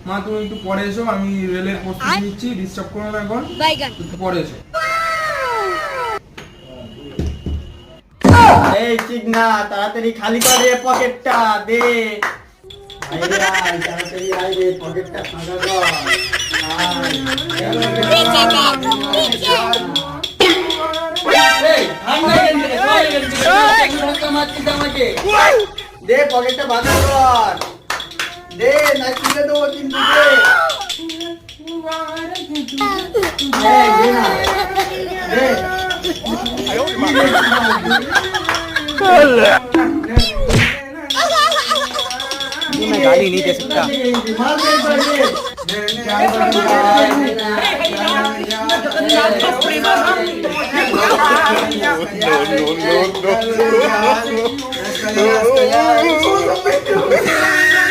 মা তুমি একটু পরে এসো, আমি রেলের প্রস্তুতি নিচ্ছি, ডিস্টার্ব করো না এখন, একটু পরে এসো। এই ঠিক না, তাড়াতাড়ি খালি করে পকেটটা দে। তাড়াতাড়ি আয় রে, পকেটটা ফাঁকা কর। দে পকেটটা বাঁধা কর, দে না তুলে দেবো কিন্তু দে। मैं गाली नहीं दे सकता। No.